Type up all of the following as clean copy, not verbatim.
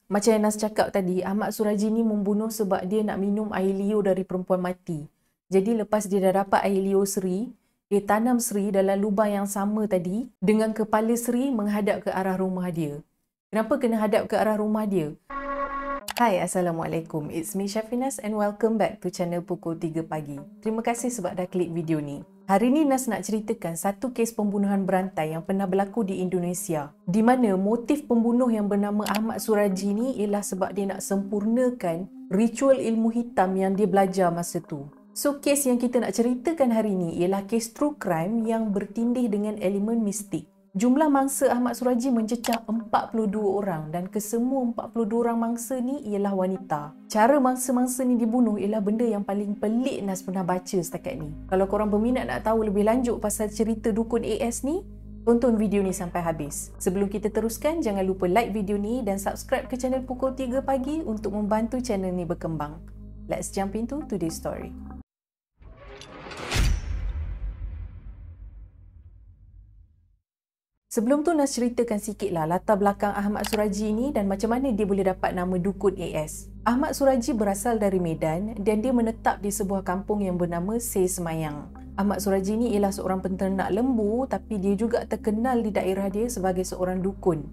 Macam yang Nas cakap tadi, Ahmad Suraji ni membunuh sebab dia nak minum air liur dari perempuan mati. Jadi lepas dia dah dapat air liur Sri, dia tanam Sri dalam lubang yang sama tadi dengan kepala Sri menghadap ke arah rumah dia. Kenapa kena hadap ke arah rumah dia? Hai, Assalamualaikum. It's me Syafinas and welcome back to channel Pukul 3 Pagi. Terima kasih sebab dah klik video ni. Hari ni Nas nak ceritakan satu kes pembunuhan berantai yang pernah berlaku di Indonesia. Di mana motif pembunuh yang bernama Ahmad Suraji ni ialah sebab dia nak sempurnakan ritual ilmu hitam yang dia belajar masa tu. So, kes yang kita nak ceritakan hari ni ialah kes true crime yang bertindih dengan elemen mistik. Jumlah mangsa Ahmad Suraji mencecah 42 orang dan kesemua 42 orang mangsa ni ialah wanita. Cara mangsa-mangsa ni dibunuh ialah benda yang paling pelik Nas pernah baca setakat ni. Kalau korang berminat nak tahu lebih lanjut pasal cerita dukun AS ni, tonton video ni sampai habis. Sebelum kita teruskan, jangan lupa like video ni dan subscribe ke channel Pukul 3 Pagi untuk membantu channel ni berkembang. Let's jump into today's story. Sebelum tu Nas ceritakan sikit lah latar belakang Ahmad Suraji ni dan macam mana dia boleh dapat nama Dukun AS. Ahmad Suraji berasal dari Medan dan dia menetap di sebuah kampung yang bernama Sey Semayang. Ahmad Suraji ni ialah seorang penternak lembu tapi dia juga terkenal di daerah dia sebagai seorang dukun.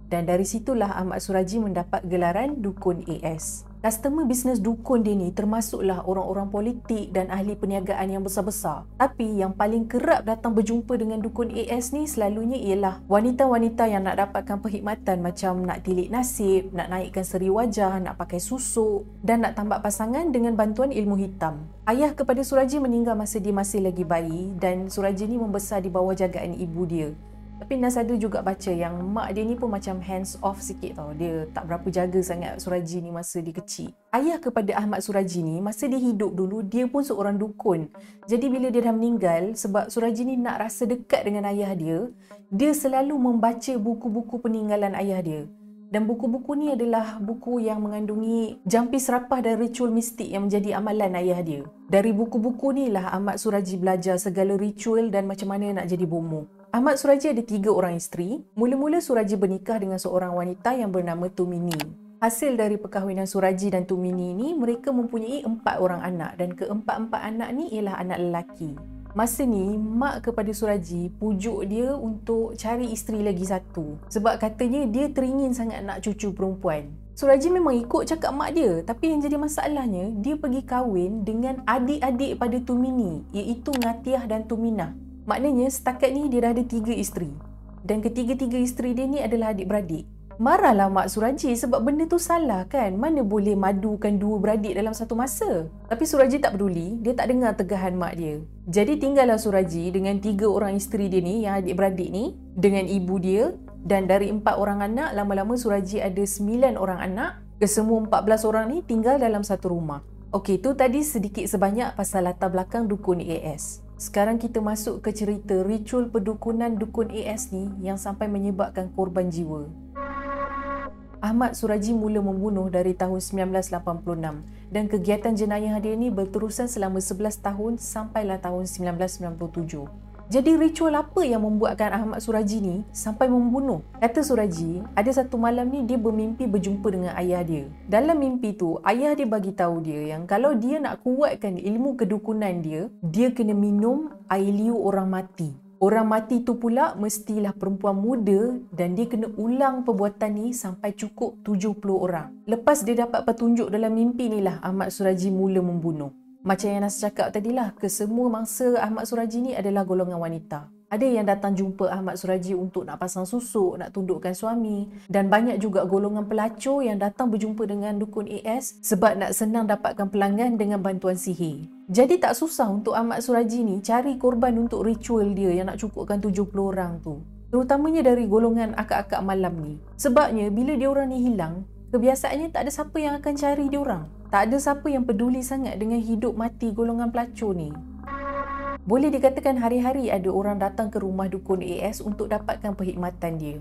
Dan dari situlah Ahmad Suraji mendapat gelaran Dukun AS. Customer bisnes dukun dia ni termasuklah orang-orang politik dan ahli perniagaan yang besar-besar. Tapi yang paling kerap datang berjumpa dengan Dukun AS ni selalunya ialah wanita-wanita yang nak dapatkan perkhidmatan macam nak tilik nasib, nak naikkan seri wajah, nak pakai susuk dan nak tambah pasangan dengan bantuan ilmu hitam. Ayah kepada Suraji meninggal masa dia masih lagi bayi dan Suraji ni membesar di bawah jagaan ibu dia. Tapi Nas ada juga baca yang mak dia ni pun macam hands off sikit tau. Dia tak berapa jaga sangat Suraji ni masa dia kecil. Ayah kepada Ahmad Suraji ni masa dia hidup dulu dia pun seorang dukun. Jadi bila dia dah meninggal sebab Suraji ni nak rasa dekat dengan ayah dia selalu membaca buku-buku peninggalan ayah dia. Dan buku-buku ni adalah buku yang mengandungi jampi serapah dan ritual mistik yang menjadi amalan ayah dia. Dari buku-buku ni lah Ahmad Suraji belajar segala ritual dan macam mana nak jadi bomoh. Ahmad Suraji ada 3 orang isteri. Mula-mula Suraji bernikah dengan seorang wanita yang bernama Tumini. Hasil dari perkahwinan Suraji dan Tumini ni, mereka mempunyai 4 orang anak dan keempat-empat anak ni ialah anak lelaki. Masa ni, mak kepada Suraji pujuk dia untuk cari isteri lagi satu. Sebab katanya dia teringin sangat nak cucu perempuan. Suraji memang ikut cakap mak dia. Tapi yang jadi masalahnya, dia pergi kahwin dengan adik-adik pada Tumini, iaitu Ngatiah dan Tuminah. Maknanya setakat ni dia dah ada 3 isteri. Dan ketiga-tiga isteri dia ni adalah adik-beradik. Marahlah mak Suraji sebab benda tu salah kan. Mana boleh madukan 2 beradik dalam satu masa. Tapi Suraji tak peduli. Dia tak dengar tegahan mak dia. Jadi tinggallah Suraji dengan 3 orang isteri dia ni yang adik-beradik ni. Dengan ibu dia. Dan dari 4 orang anak, lama-lama Suraji ada 9 orang anak. Kesemua 14 orang ni tinggal dalam satu rumah. Okey, tu tadi sedikit sebanyak pasal latar belakang Dukun AS. Sekarang kita masuk ke cerita ritual perdukunan Dukun AS ni yang sampai menyebabkan korban jiwa. Ahmad Suraji mula membunuh dari tahun 1986 dan kegiatan jenayah dia ni berterusan selama 11 tahun sampailah tahun 1997. Jadi ritual apa yang membuatkan Ahmad Suraji ni sampai membunuh? Kata Suraji, ada satu malam ni dia bermimpi berjumpa dengan ayah dia. Dalam mimpi tu, ayah dia bagi tahu dia yang kalau dia nak kuatkan ilmu kedukunan dia kena minum air liur orang mati. Orang mati tu pula mestilah perempuan muda dan dia kena ulang perbuatan ni sampai cukup 70 orang. Lepas dia dapat petunjuk dalam mimpi ni lah Ahmad Suraji mula membunuh. Macam yang Nas cakap tadilah, kesemua mangsa Ahmad Suraji ni adalah golongan wanita. Ada yang datang jumpa Ahmad Suraji untuk nak pasang susuk, nak tundukkan suami. Dan banyak juga golongan pelacur yang datang berjumpa dengan Dukun AS sebab nak senang dapatkan pelanggan dengan bantuan sihir. Jadi tak susah untuk Ahmad Suraji ni cari korban untuk ritual dia yang nak cukupkan 70 orang tu. Terutamanya dari golongan akak-akak malam ni. Sebabnya bila dia orang ni hilang, kebiasaannya tak ada siapa yang akan cari dia orang. Tak ada siapa yang peduli sangat dengan hidup mati golongan pelacur ni. Boleh dikatakan hari-hari ada orang datang ke rumah Dukun AS untuk dapatkan perkhidmatan dia.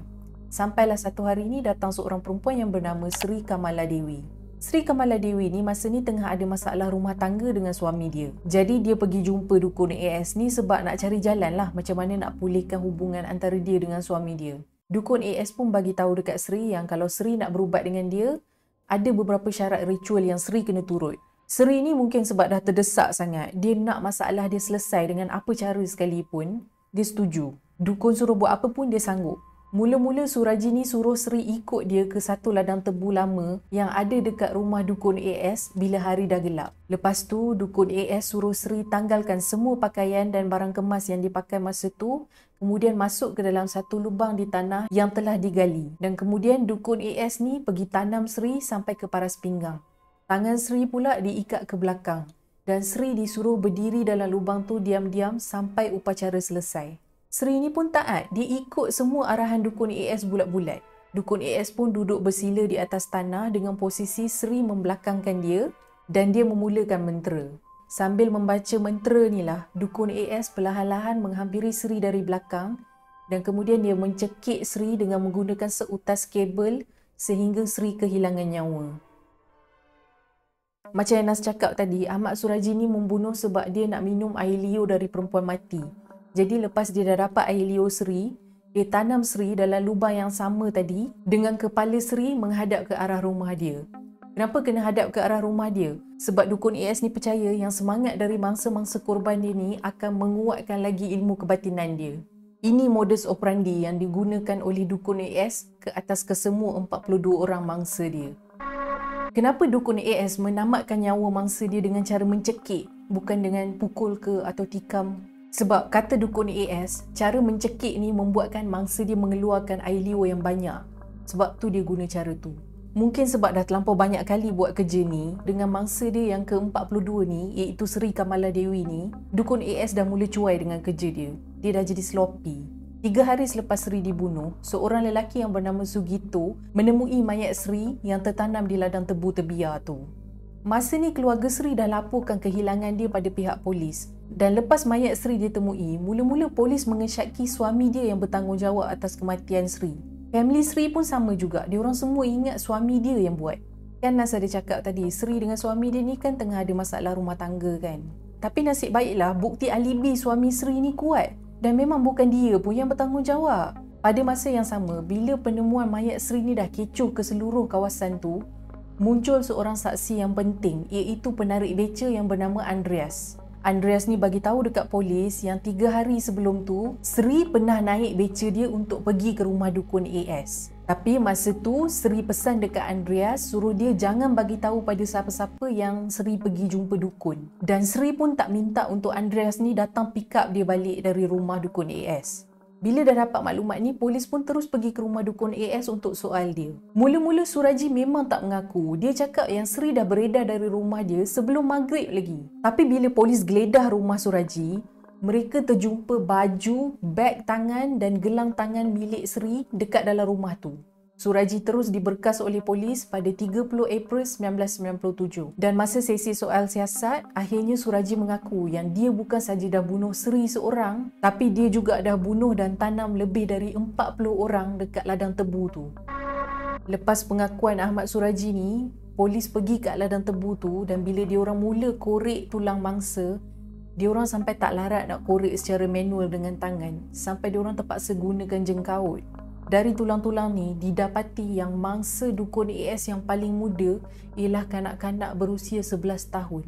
Sampailah satu hari ni datang seorang perempuan yang bernama Sri Kamaladewi. Sri Kamaladewi ni masa ni tengah ada masalah rumah tangga dengan suami dia. Jadi dia pergi jumpa Dukun AS ni sebab nak cari jalan lah macam mana nak pulihkan hubungan antara dia dengan suami dia. Dukun AS pun bagi tahu dekat Sri yang kalau Sri nak berubat dengan dia, ada beberapa syarat ritual yang Sri kena turut. Sri ni mungkin sebab dah terdesak sangat, dia nak masalah dia selesai dengan apa cara sekalipun, dia setuju. Dukun suruh buat apa pun dia sanggup. Mula-mula Suraji ni suruh Sri ikut dia ke satu ladang tebu lama yang ada dekat rumah Dukun AS bila hari dah gelap. Lepas tu, Dukun AS suruh Sri tanggalkan semua pakaian dan barang kemas yang dipakai masa tu, kemudian masuk ke dalam satu lubang di tanah yang telah digali. Dan kemudian Dukun AS ni pergi tanam Sri sampai ke paras pinggang. Tangan Sri pula diikat ke belakang dan Sri disuruh berdiri dalam lubang tu diam-diam sampai upacara selesai. Sri ni pun taat, dia ikut semua arahan Dukun AS bulat-bulat. Dukun AS pun duduk bersila di atas tanah dengan posisi Sri membelakangkan dia dan dia memulakan mentera. Sambil membaca mentera ni lah, Dukun AS perlahan-lahan menghampiri Sri dari belakang dan kemudian dia mencekik Sri dengan menggunakan seutas kabel sehingga Sri kehilangan nyawa. Macam yang Nas cakap tadi, Ahmad Suraji ni membunuh sebab dia nak minum air liur dari perempuan mati. Jadi lepas dia dah dapat air liur Sri, dia tanam Sri dalam lubang yang sama tadi dengan kepala Sri menghadap ke arah rumah dia. Kenapa kena hadap ke arah rumah dia? Sebab Dukun AS ni percaya yang semangat dari mangsa-mangsa korban dia ni akan menguatkan lagi ilmu kebatinan dia. Ini modus operandi yang digunakan oleh Dukun AS ke atas kesemua 42 orang mangsa dia. Kenapa Dukun AS menamatkan nyawa mangsa dia dengan cara mencekik, bukan dengan pukul ke atau tikam? Sebab kata Dukun AS, cara mencekik ni membuatkan mangsa dia mengeluarkan air liur yang banyak. Sebab tu dia guna cara tu. Mungkin sebab dah terlampau banyak kali buat kerja ni, dengan mangsa dia yang ke-42 ni, iaitu Sri Kamala Dewi ni, Dukun AS dah mula cuai dengan kerja dia. Dia dah jadi sloppy. 3 hari selepas Sri dibunuh, seorang lelaki yang bernama Sugito menemui mayat Sri yang tertanam di ladang tebu terbiar tu. Masa ni keluarga Sri dah laporkan kehilangan dia pada pihak polis. Dan lepas mayat Sri ditemui, mula-mula polis mengesyaki suami dia yang bertanggungjawab atas kematian Sri. Family Sri pun sama juga, diorang semua ingat suami dia yang buat. Kan Nas ada cakap tadi, Sri dengan suami dia ni kan tengah ada masalah rumah tangga kan. Tapi nasib baiklah bukti alibi suami Sri ni kuat. Dan memang bukan dia pun yang bertanggungjawab. Pada masa yang sama, bila penemuan mayat Sri ni dah kecoh ke seluruh kawasan tu, muncul seorang saksi yang penting, iaitu penarik beca yang bernama Andreas. Andreas ni bagi tahu dekat polis yang 3 hari sebelum tu, Sri pernah naik beca dia untuk pergi ke rumah Dukun AS. Tapi masa tu, Sri pesan dekat Andreas suruh dia jangan bagi tahu pada siapa-siapa yang Sri pergi jumpa Dukun. Dan Sri pun tak minta untuk Andreas ni datang pick up dia balik dari rumah Dukun AS. Bila dah dapat maklumat ni, polis pun terus pergi ke rumah Dukun AS untuk soal dia. Mula-mula Suraji memang tak mengaku. Dia cakap yang Sri dah beredar dari rumah dia sebelum maghrib lagi. Tapi bila polis geledah rumah Suraji, mereka terjumpa baju, beg tangan dan gelang tangan milik Sri dekat dalam rumah tu. Suraji terus diberkas oleh polis pada 30 April 1997. Dan masa sesi soal siasat, akhirnya Suraji mengaku yang dia bukan saja dah bunuh Sri seorang, tapi dia juga dah bunuh dan tanam lebih dari 40 orang dekat ladang tebu tu. Lepas pengakuan Ahmad Suraji ni, polis pergi kat ladang tebu tu dan bila diorang mula korek tulang mangsa, diorang sampai tak larat nak korek secara manual dengan tangan, sampai diorang terpaksa gunakan jengkaut. Dari tulang-tulang ni, didapati yang mangsa Dukun AS yang paling muda ialah kanak-kanak berusia 11 tahun.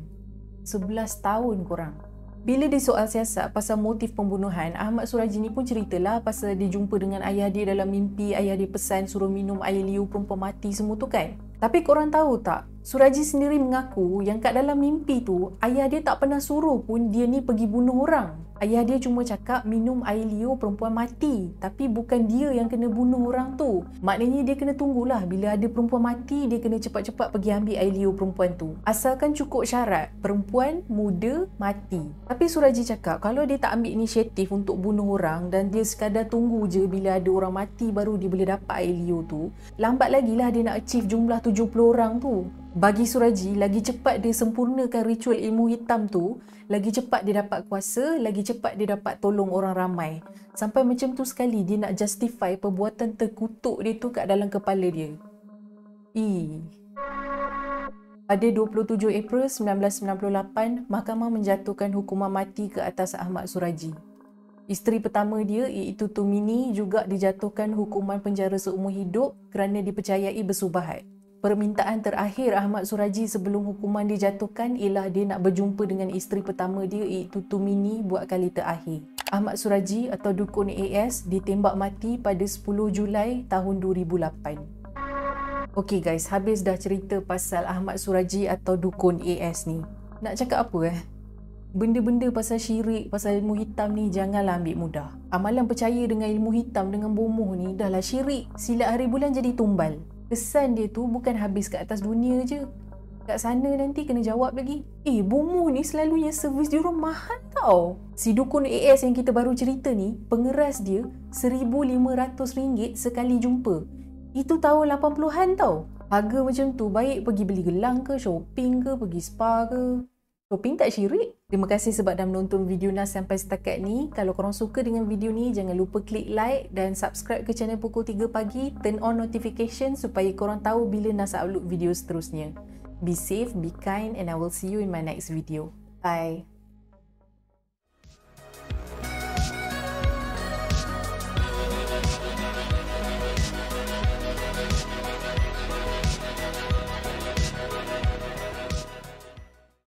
11 tahun korang. Bila disoal siasat pasal motif pembunuhan, Ahmad Suraji ni pun ceritalah pasal dia jumpa dengan ayah dia dalam mimpi, ayah dia pesan suruh minum air liur perempuan mati semua tu kan. Tapi korang tahu tak, Suraji sendiri mengaku yang kat dalam mimpi tu, ayah dia tak pernah suruh pun dia ni pergi bunuh orang. Ayah dia cuma cakap minum air liur perempuan mati. Tapi bukan dia yang kena bunuh orang tu. Maknanya dia kena tunggulah bila ada perempuan mati, dia kena cepat-cepat pergi ambil air liur perempuan tu. Asalkan cukup syarat, perempuan, muda, mati. Tapi Suraji cakap kalau dia tak ambil inisiatif untuk bunuh orang dan dia sekadar tunggu je bila ada orang mati baru dia boleh dapat air liur tu, lambat lagi lah dia nak achieve jumlah 70 orang tu. Bagi Suraji, lagi cepat dia sempurnakan ritual ilmu hitam tu, lagi cepat dia dapat kuasa, lagi cepat dia dapat tolong orang ramai. Sampai macam tu sekali dia nak justify perbuatan terkutuk dia tu kat dalam kepala dia. Pada 27 April 1998, mahkamah menjatuhkan hukuman mati ke atas Ahmad Suraji. Isteri pertama dia iaitu Tumini juga dijatuhkan hukuman penjara seumur hidup kerana dipercayai bersubahat. Permintaan terakhir Ahmad Suraji sebelum hukuman dijatuhkan ialah dia nak berjumpa dengan isteri pertama dia iaitu Tumini buat kali terakhir. Ahmad Suraji atau Dukun AS ditembak mati pada 10 Julai tahun 2008. Okey guys, habis dah cerita pasal Ahmad Suraji atau Dukun AS ni. Nak cakap apa Benda-benda pasal syirik, pasal ilmu hitam ni janganlah ambil mudah. Amalan percaya dengan ilmu hitam, dengan bomoh ni dahlah syirik. Silat hari bulan jadi tumbal. Kesan dia tu bukan habis kat atas dunia je. Kat sana nanti kena jawab lagi. Bomoh ni selalunya servis diorang mahal tau. Si Dukun AS yang kita baru cerita ni, pengeras dia RM1,500 sekali jumpa. Itu tahun 80-an tau. Harga macam tu baik pergi beli gelang ke, shopping ke, pergi spa ke. Shopping tak syirik? Terima kasih sebab dah menonton video Nas sampai setakat ni. Kalau korang suka dengan video ni, jangan lupa klik like dan subscribe ke channel Pukul 3 Pagi. Turn on notification supaya korang tahu bila Nas upload video seterusnya. Be safe, be kind and I will see you in my next video. Bye.